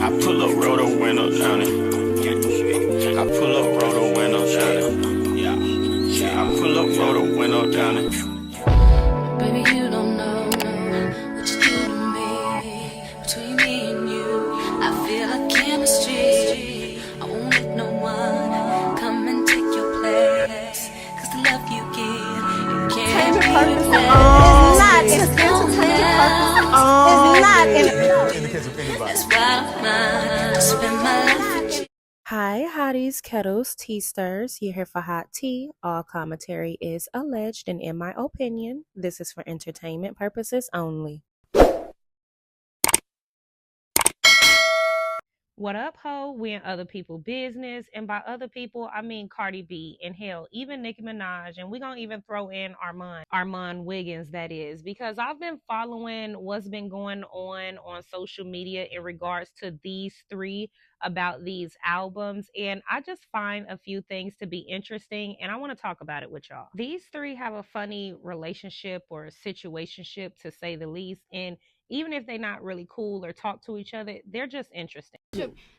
I pull up, roll the window down it. I pull up, roll the window down it. Yeah, I pull up, roll the window down it. Baby, you don't know what you do to me. Between me and you, I feel like chemistry. I won't let no one come and take your place. Cause the love you give, you can't be replaced. It's not in the case of anybody. That's why I'm mine. I spend my life with you. Hi, hotties, kettles, tea stirs. You're here for hot tea. All commentary is alleged, and in my opinion, this is for entertainment purposes only. What up, ho? We in other people's business, and by other people, I mean Cardi B, and hell, even Nicki Minaj, and we gonna even throw in Armand Wiggins, that is, because I've been following what's been going on social media in regards to these three about these albums, and I just find a few things to be interesting, and I want to talk about it with y'all. These three have a funny relationship or situationship, to say the least, and even if they're not really cool or talk to each other, they're just interesting.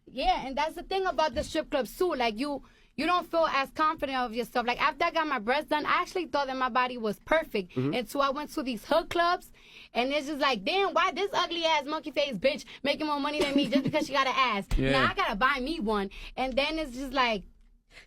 Yeah, and that's the thing about the strip clubs too. Like you don't feel as confident of yourself. Like after I got my breasts done, I actually thought that my body was perfect. And so I went to these hood clubs, and it's just like, damn, why this ugly ass monkey face bitch making more money than me just because she got an ass? Yeah. Now I gotta buy me one, and then it's just like,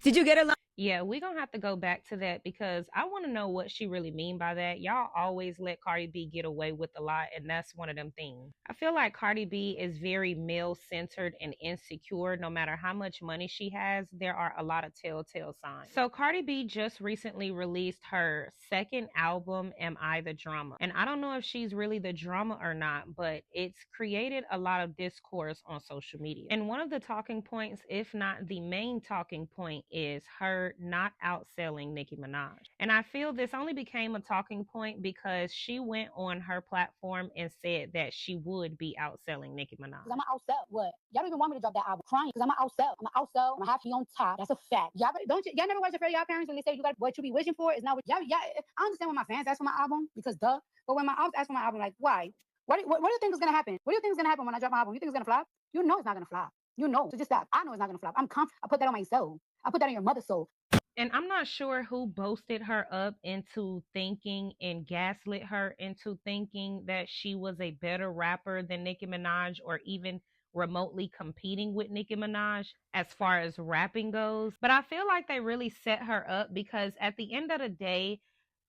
did you get a lot? Yeah, we're going to have to go back to that because I want to know what she really mean by that. Y'all always let Cardi B get away with a lot, and that's one of them things. I feel like Cardi B is very male-centered and insecure. No matter how much money she has, there are a lot of telltale signs. So Cardi B just recently released her second album, Am I the Drama? And I don't know if she's really the drama or not, but it's created a lot of discourse on social media. And one of the talking points, if not the main talking point, is her not outselling Nicki Minaj. And I feel this only became a talking point because she went on her platform and said that she would be outselling Nicki Minaj. I'm gonna outsell what? Y'all don't even want me to drop that album. Crying because I'm gonna outsell. I'm gonna have he on top. That's a fact. Y'all y'all never watch it for y'all parents when they say you got what you be wishing for is not what y'all. I understand when my fans ask for my album because duh. But when my albums ask for my album, like why? What do you think is gonna happen? What do you think is gonna happen when I drop my album? You think it's gonna flop? You know it's not gonna flop. You know. So just stop. I know it's not gonna flop. I'm confident. I put that on my soul. I put that on your mother's soul. And I'm not sure who boasted her up into thinking and gaslit her into thinking that she was a better rapper than Nicki Minaj or even remotely competing with Nicki Minaj as far as rapping goes. But I feel like they really set her up because at the end of the day,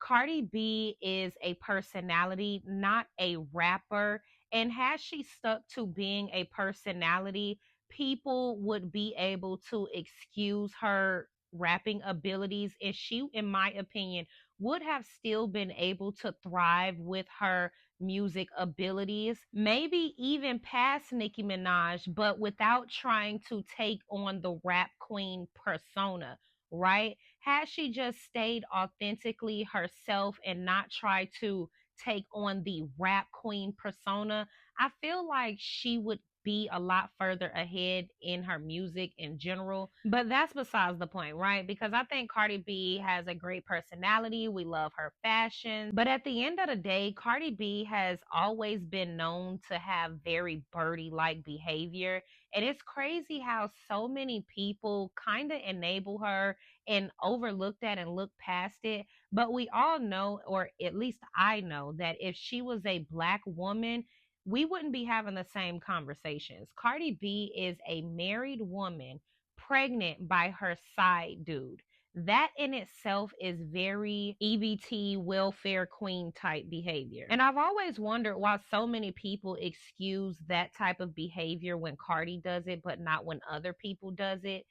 Cardi B is a personality, not a rapper. And had she stuck to being a personality, people would be able to excuse her rapping abilities, and she, in my opinion, would have still been able to thrive with her music abilities, maybe even past Nicki Minaj, but without trying to take on the rap queen persona, right? Had she just stayed authentically herself and not try to take on the rap queen persona, I feel like she would be a lot further ahead in her music in general. But that's besides the point, right? Because I think Cardi B has a great personality. We love her fashion. But at the end of the day, Cardi B has always been known to have very birdie-like behavior. And it's crazy how so many people kind of enable her and overlook that and look past it. But we all know, or at least I know, that if she was a black woman, we wouldn't be having the same conversations. Cardi B is a married woman pregnant by her side dude. That in itself is very EBT welfare queen type behavior. And I've always wondered why so many people excuse that type of behavior when Cardi does it, but not when other people does it,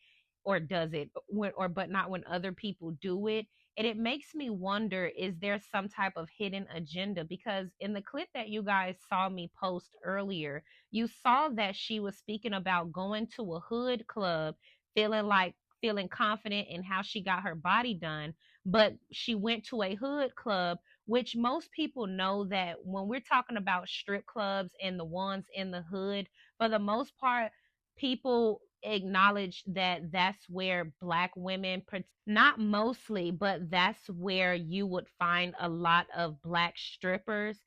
or does it, or but not when other people do it. And it makes me wonder, is there some type of hidden agenda? Because in the clip that you guys saw me post earlier, you saw that she was speaking about going to a hood club, feeling confident in how she got her body done. But she went to a hood club, which most people know that when we're talking about strip clubs and the ones in the hood, for the most part, people acknowledge that that's where black women, not mostly, but that's where you would find a lot of black strippers.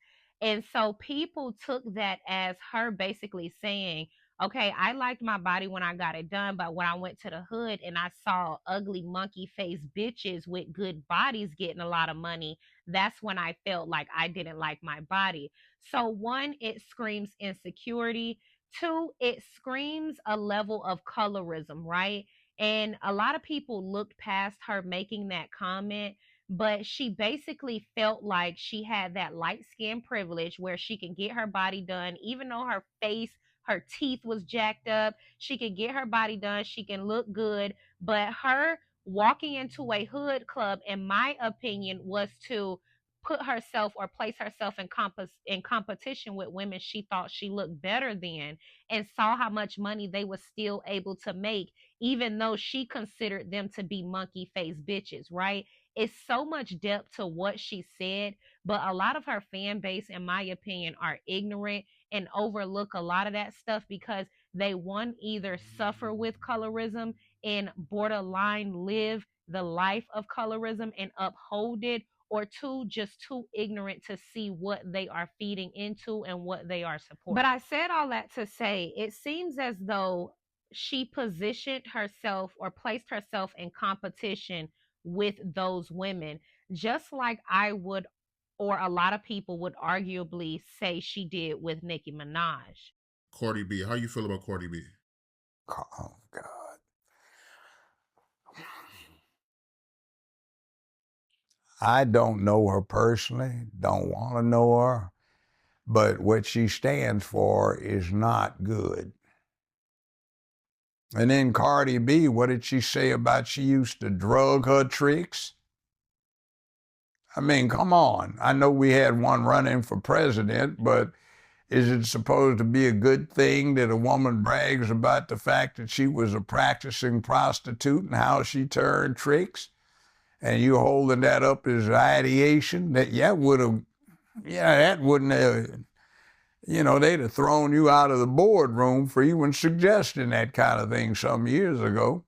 And so people took that as her basically saying, okay, I liked my body when I got it done, but when I went to the hood and I saw ugly monkey face bitches with good bodies getting a lot of money, that's when I felt like I didn't like my body. So, one, it screams insecurity. Two, it screams a level of colorism, right? And a lot of people looked past her making that comment, but she basically felt like she had that light skin privilege where she can get her body done, even though her face, her teeth was jacked up. She could get her body done. She can look good. But her walking into a hood club, in my opinion, was to put herself or place herself in competition with women she thought she looked better than, and saw how much money they were still able to make, even though she considered them to be monkey face bitches, right? It's so much depth to what she said, but a lot of her fan base, in my opinion, are ignorant and overlook a lot of that stuff because they, one, either suffer with colorism and borderline live the life of colorism and uphold it, or two, just too ignorant to see what they are feeding into and what they are supporting. But I said all that to say it seems as though she positioned herself or placed herself in competition with those women, just like I would, or a lot of people would arguably say she did with Nicki Minaj. Cardi B. How you feel about Cardi B? Oh, God. I don't know her personally, don't want to know her, but what she stands for is not good. And then Cardi B, what did she say about she used to drug her tricks? I mean, come on. I know we had one running for president, but is it supposed to be a good thing that a woman brags about the fact that she was a practicing prostitute and how she turned tricks? And you holding that up as ideation? That would have, that wouldn't have, they'd have thrown you out of the boardroom for even suggesting that kind of thing some years ago.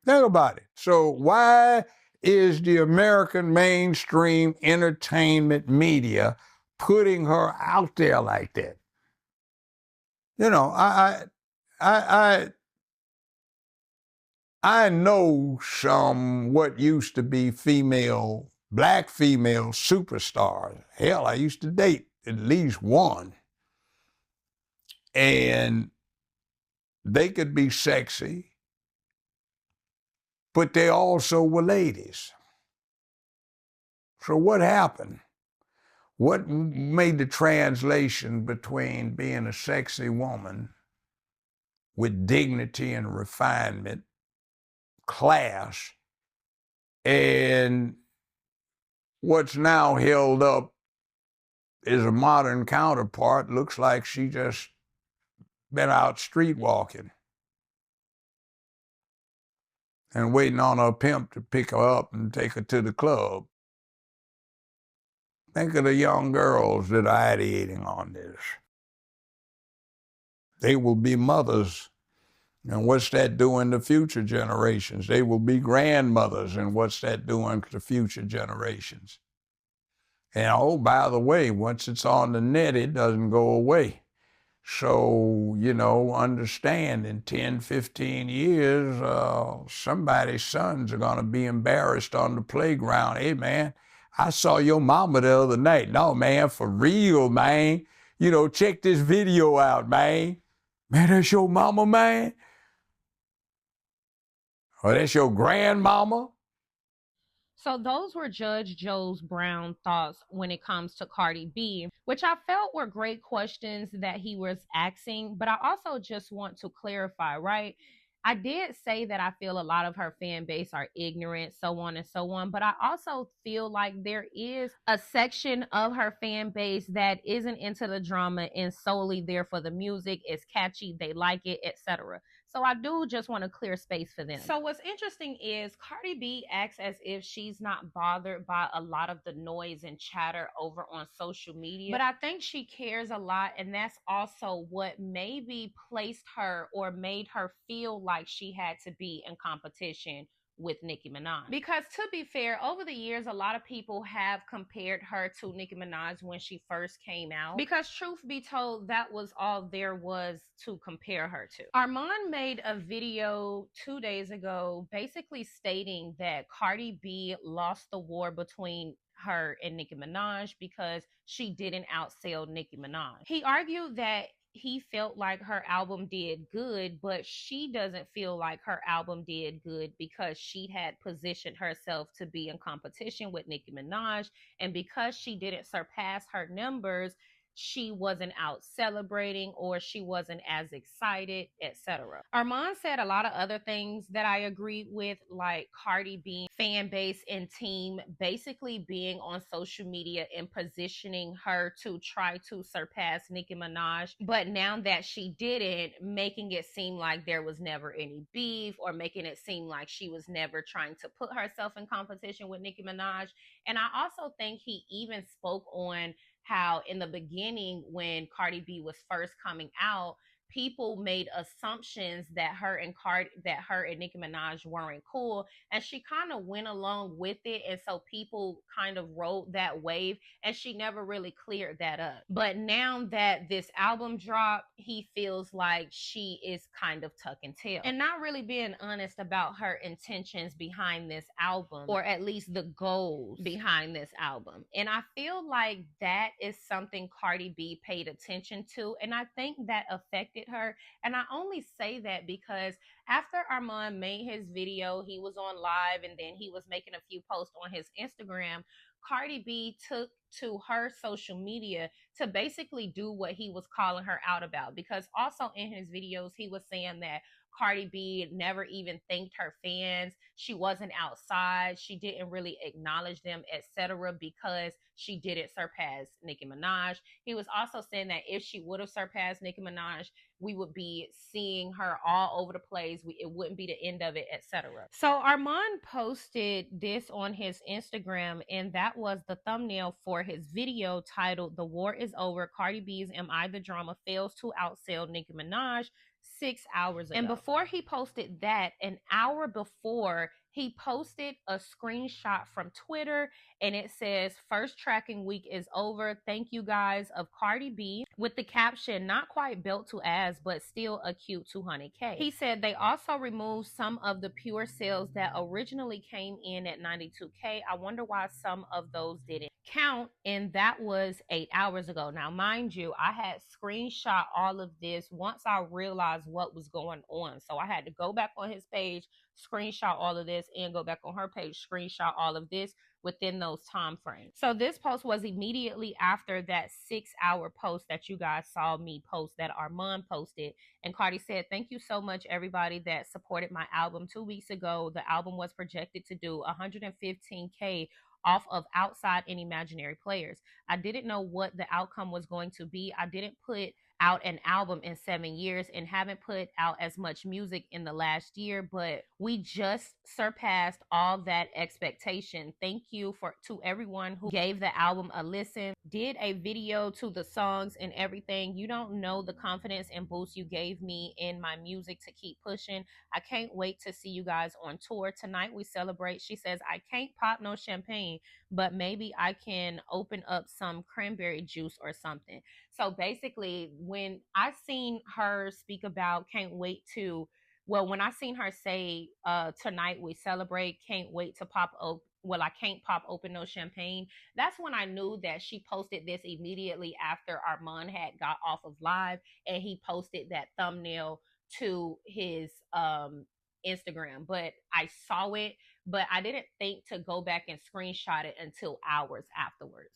Think about it. So why is the American mainstream entertainment media putting her out there like that? I know some what used to be black female superstars. Hell, I used to date at least one. And they could be sexy, but they also were ladies. So what happened? What made the translation between being a sexy woman with dignity and refinement, class, and what's now held up is a modern counterpart? Looks like she just been out street walking and waiting on her pimp to pick her up and take her to the club. Think of the young girls that are ideating on this. They will be mothers, and what's that doing to future generations? They will be grandmothers, and what's that doing to future generations? And oh, by the way, once it's on the net, it doesn't go away. So, understand in 10, 15 years, somebody's sons are going to be embarrassed on the playground. Hey, man, I saw your mama the other night. No, man, for real, man. Check this video out, man. Man, that's your mama, man? Or that's your grandmama? So those were Judge Joe's Brown thoughts when it comes to Cardi B, which I felt were great questions that he was asking. But I also just want to clarify, right? I did say that I feel a lot of her fan base are ignorant, so on and so on. But I also feel like there is a section of her fan base that isn't into the drama and solely there for the music. It's catchy, they like it, etc. So I do just want to clear space for them. So what's interesting is Cardi B acts as if she's not bothered by a lot of the noise and chatter over on social media. But I think she cares a lot, and that's also what maybe placed her or made her feel like she had to be in competition with Nicki Minaj. Because to be fair, over the years, a lot of people have compared her to Nicki Minaj when she first came out. Because truth be told, that was all there was to compare her to. Armand made a video 2 days ago basically stating that Cardi B lost the war between her and Nicki Minaj because she didn't outsell Nicki Minaj. He argued that he felt like her album did good, but she doesn't feel like her album did good because she had positioned herself to be in competition with Nicki Minaj. And because she didn't surpass her numbers, she wasn't out celebrating or she wasn't as excited, etc. Armand said a lot of other things that I agreed with, like Cardi B fan base and team basically being on social media and positioning her to try to surpass Nicki Minaj. But now that she didn't, making it seem like there was never any beef or making it seem like she was never trying to put herself in competition with Nicki Minaj. And I also think he even spoke on how in the beginning when Cardi B was first coming out, people made assumptions that her and Nicki Minaj weren't cool, and she kind of went along with it, and so people kind of rode that wave, and she never really cleared that up. But now that this album dropped, he feels like she is kind of tuck and tail and not really being honest about her intentions behind this album, or at least the goals behind this album. And I feel like that is something Cardi B paid attention to, and I think that affected her. And I only say that because after Armand made his video, he was on live and then he was making a few posts on his Instagram. Cardi B took to her social media to basically do what he was calling her out about, because also in his videos he was saying that Cardi B never even thanked her fans. She wasn't outside. She didn't really acknowledge them, etc., because she didn't surpass Nicki Minaj. He was also saying that if she would have surpassed Nicki Minaj, we would be seeing her all over the place. It wouldn't be the end of it, etc. So Armand posted this on his Instagram, and that was the thumbnail for his video titled "The War Is Over. Cardi B's Am I the Drama Fails to Outsell Nicki Minaj 6 hours ago." And before he posted that, an hour before, he posted a screenshot from Twitter, and it says, "First tracking week is over. Thank you guys," of Cardi B, with the caption, "Not quite built to ass, but still a cute 200K. He said they also removed some of the pure sales that originally came in at 92K. I wonder why some of those didn't count, and that was 8 hours ago. Now, mind you, I had screenshot all of this once I realized what was going on. So I had to go back on his page, screenshot all of this, and go back on her page, screenshot all of this within those time frames. So this post was immediately after that 6-hour post that you guys saw me post, that Armand posted. And Cardi said, "Thank you so much, everybody that supported my album 2 weeks ago. The album was projected to do 115K off of outside and imaginary players. I didn't know what the outcome was going to be. I didn't put out an album in 7 years and haven't put out as much music in the last year, but we just surpassed all that expectation. Thank you to everyone who gave the album a listen, did a video to the songs and everything. You don't know the confidence and boost you gave me in my music to keep pushing. I can't wait to see you guys on tour. Tonight we celebrate." She says, "I can't pop no champagne, but maybe I can open up some cranberry juice or something." So basically, when I seen her speak about when I seen her say, "Tonight we celebrate, can't wait to I can't pop open no champagne," that's when I knew that she posted this immediately after Armand had got off of live, and he posted that thumbnail to his Instagram. But I saw it, but I didn't think to go back and screenshot it until hours afterwards.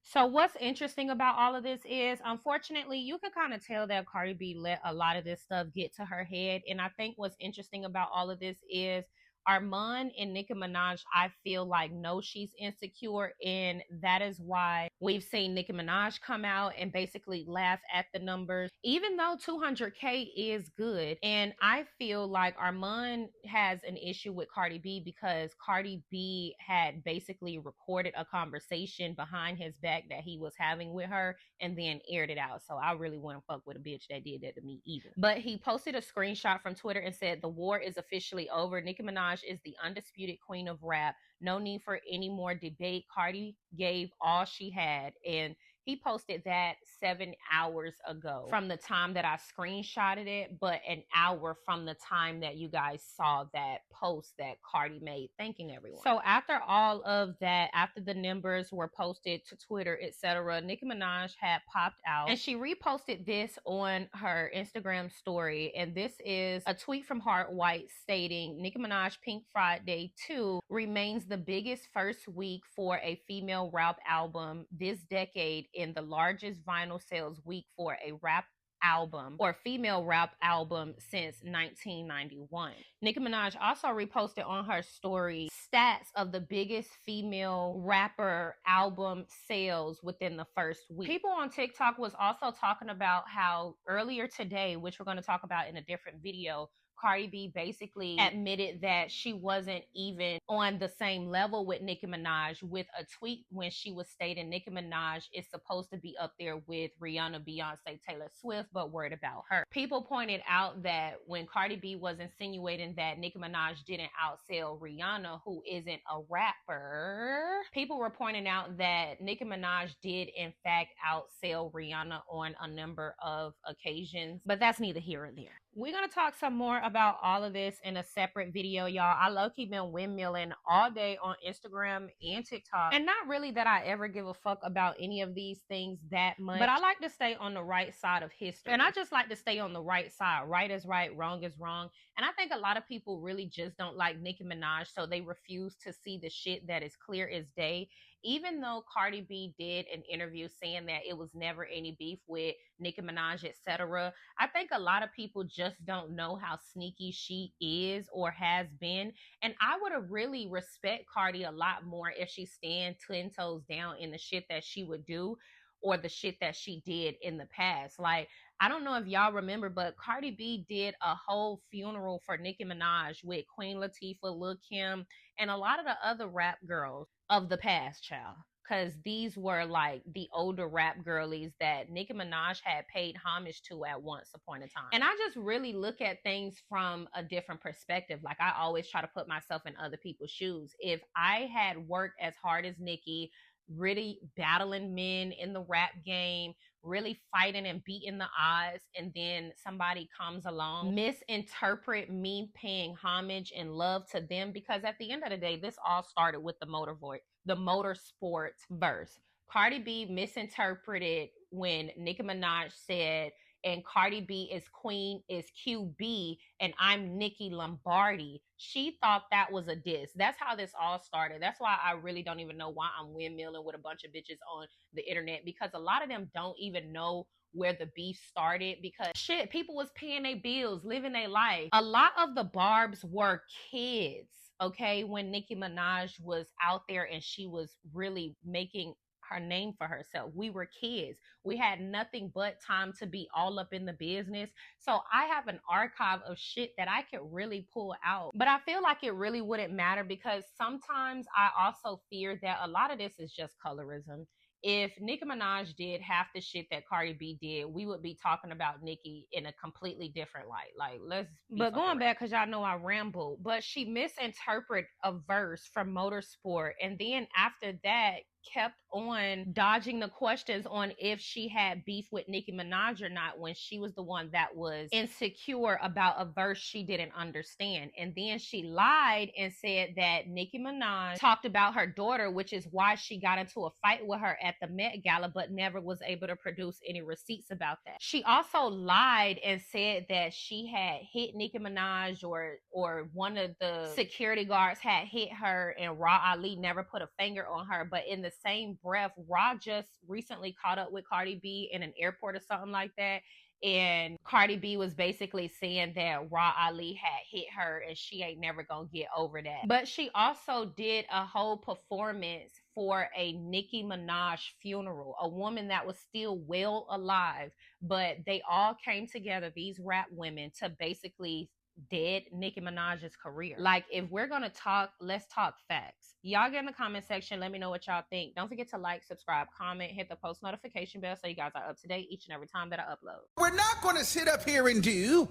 So what's interesting about all of this is, unfortunately, you can kind of tell that Cardi B let a lot of this stuff get to her head. And I think what's interesting about all of this is Armand and Nicki Minaj, I feel like, know she's insecure. And that is why we've seen Nicki Minaj come out and basically laugh at the numbers, even though 200K is good. And I feel like Armand has an issue with Cardi B because Cardi B had basically recorded a conversation behind his back that he was having with her and then aired it out. So I really wouldn't fuck with a bitch that did that to me either. But he posted a screenshot from Twitter and said, "The war is officially over. Nicki Minaj is the undisputed queen of rap. No need for any more debate. Cardi gave all she had." And he posted that 7 hours ago from the time that I screenshotted it, but an hour from the time that you guys saw that post that Cardi made thanking everyone. So after all of that, after the numbers were posted to Twitter, etc., Nicki Minaj had popped out and she reposted this on her Instagram story. And this is a tweet from Hart White stating, "Nicki Minaj Pink Friday 2 remains the biggest first week for a female rap album this decade in the largest vinyl sales week for a rap album or female rap album since 1991. Nicki Minaj also reposted on her story stats of the biggest female rapper album sales within the first week. People on TikTok was also talking about how earlier today, which we're going to talk about in a different video, Cardi B basically admitted that she wasn't even on the same level with Nicki Minaj with a tweet when she was stating Nicki Minaj is supposed to be up there with Rihanna, Beyonce, Taylor Swift, but worried about her. People pointed out that when Cardi B was insinuating that Nicki Minaj didn't outsell Rihanna, who isn't a rapper, people were pointing out that Nicki Minaj did in fact outsell Rihanna on a number of occasions, but that's neither here or there. We're going to talk some more about all of this in a separate video, y'all. I low-key been windmilling all day on Instagram and TikTok. And not really that I ever give a fuck about any of these things that much. But I like to stay on the right side of history. And I just like to stay on the right side. Right is right, wrong is wrong. And I think a lot of people really just don't like Nicki Minaj, so they refuse to see the shit that is clear as day. Even though Cardi B did an interview saying that it was never any beef with Nicki Minaj, etc., I think a lot of people just don't know how sneaky she is or has been. And I would have really respect Cardi a lot more if she stand 10 toes down in the shit that she would do or the shit that she did in the past. Like, I don't know if y'all remember, but Cardi B did a whole funeral for Nicki Minaj with Queen Latifah, Lil' Kim, and a lot of the other rap girls of the past, child. Because these were like the older rap girlies that Nicki Minaj had paid homage to at once upon a time. And I just really look at things from a different perspective. Like, I always try to put myself in other people's shoes. If I had worked as hard as Nicki, really battling men in the rap game, really fighting and beating the odds, and then somebody comes along, misinterpret me paying homage and love to them, because at the end of the day, this all started with the motorsport verse. Cardi B misinterpreted when Nicki Minaj said, "And Cardi B is Queen, is QB, and I'm Nicki Lombardi." She thought that was a diss. That's how this all started. That's why I really don't even know why I'm windmilling with a bunch of bitches on the internet, because a lot of them don't even know where the beef started, because shit, people was paying their bills, living their life. A lot of the Barbs were kids, okay, when Nicki Minaj was out there and she was really making her name for herself. We were kids. We had nothing but time to be all up in the business. So I have an archive of shit that I could really pull out. But I feel like it really wouldn't matter, because sometimes I also fear that a lot of this is just colorism. If Nicki Minaj did half the shit that Cardi B did, we would be talking about Nicki in a completely different light. Like, let's be But going back, because y'all know I ramble, but she misinterpreted a verse from Motorsport, and then after that kept on dodging the questions on if she had beef with Nicki Minaj or not, when she was the one that was insecure about a verse she didn't understand. And then she lied and said that Nicki Minaj talked about her daughter, which is why she got into a fight with her at the Met Gala, but never was able to produce any receipts about that. She also lied and said that she had hit Nicki Minaj, or one of the security guards had hit her, and Raw Ali never put a finger on her. But in the same breath. Raw just recently caught up with Cardi B in an airport or something like that. And Cardi B was basically saying that Raw Ali had hit her and she ain't never gonna get over that. But she also did a whole performance for a Nicki Minaj funeral, a woman that was still well alive, but they all came together, these rap women, to basically dead Nicki Minaj's career. Like, if we're gonna talk, let's talk facts. Y'all get in the comment section, let me know what y'all think. Don't forget to like, subscribe, comment, hit the post notification bell so you guys are up to date each and every time that I upload. We're not going to sit up here and do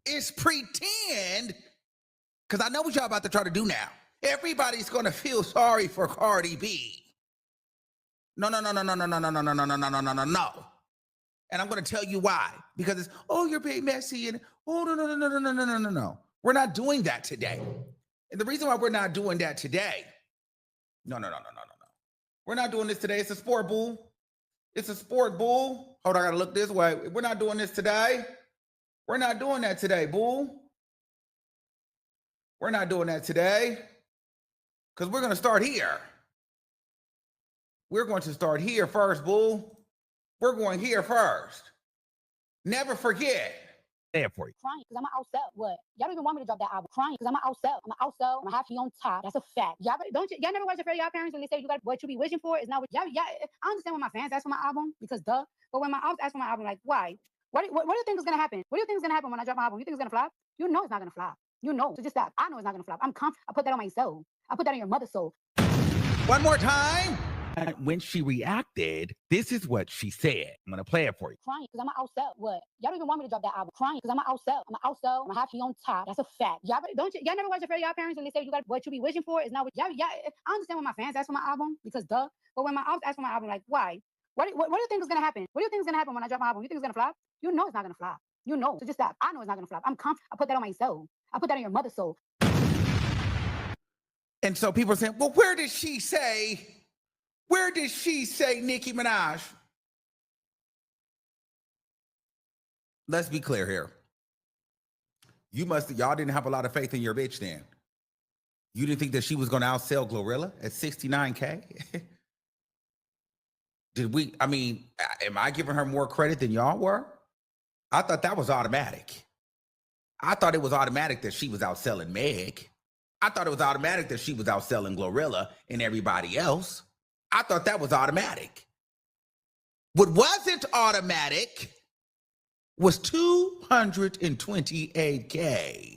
is pretend, because I know what y'all about to try to do now. Everybody's going to feel sorry for Cardi B. No. And I'm going to tell you why. Because it's, oh, you're being messy, and oh, no. We're not doing that today. And the reason why we're not doing that today, no. We're not doing this today. It's a sport, boo. It's a sport, boo. Hold on, I got to look this way. We're not doing this today. We're not doing that today, boo. We're not doing that today. Because we're going to start here. We're going to start here first, boo. We're going here first. Never forget. There for you. Crying because I'm gonna outsell. What? Y'all don't even want me to drop that album. Crying because I'm gonna outsell. I'm gonna outsell. I'm gonna have you on top. That's a fact. Y'all never watch the for y'all parents when they say you got what you be wishing for is not what y'all. I understand when my fans ask for my album because duh. But when my albums ask for my album, like why? What do you think is gonna happen? What do you think is gonna happen when I drop my album? You think it's gonna flop? You know it's not gonna flop. You know. So just stop. I know it's not gonna flop. I'm confident. I put that on my soul. I put that on your mother's soul. One more time. And when she reacted, this is what she said. I'm going to play it for you. Crying because I'm gonna outsell. What? Y'all don't even want me to drop that album. Crying because I'm gonna outsell. I'm gonna outsell. I'm gonna have you on top. That's a fact. Y'all never watch the for y'all parents when they say you got what you be wishing for is not what y'all. I understand when my fans ask for my album because duh. But when my albums ask for my album, like why? What do you think is gonna happen? What do you think is gonna happen when I drop my album? You think it's gonna flop? You know it's not gonna flop. You know. So just stop. I know it's not gonna flop. I'm confident. I put that on my soul. I put that on your mother's soul. And so people are saying, well, where did she say Nicki Minaj? Let's be clear here. Y'all didn't have a lot of faith in your bitch then. You didn't think that she was going to outsell Glorilla at 69K? Am I giving her more credit than y'all were? I thought that was automatic. I thought it was automatic that she was outselling Meg. I thought it was automatic that she was outselling Glorilla and everybody else. I thought that was automatic. What wasn't automatic was 228K.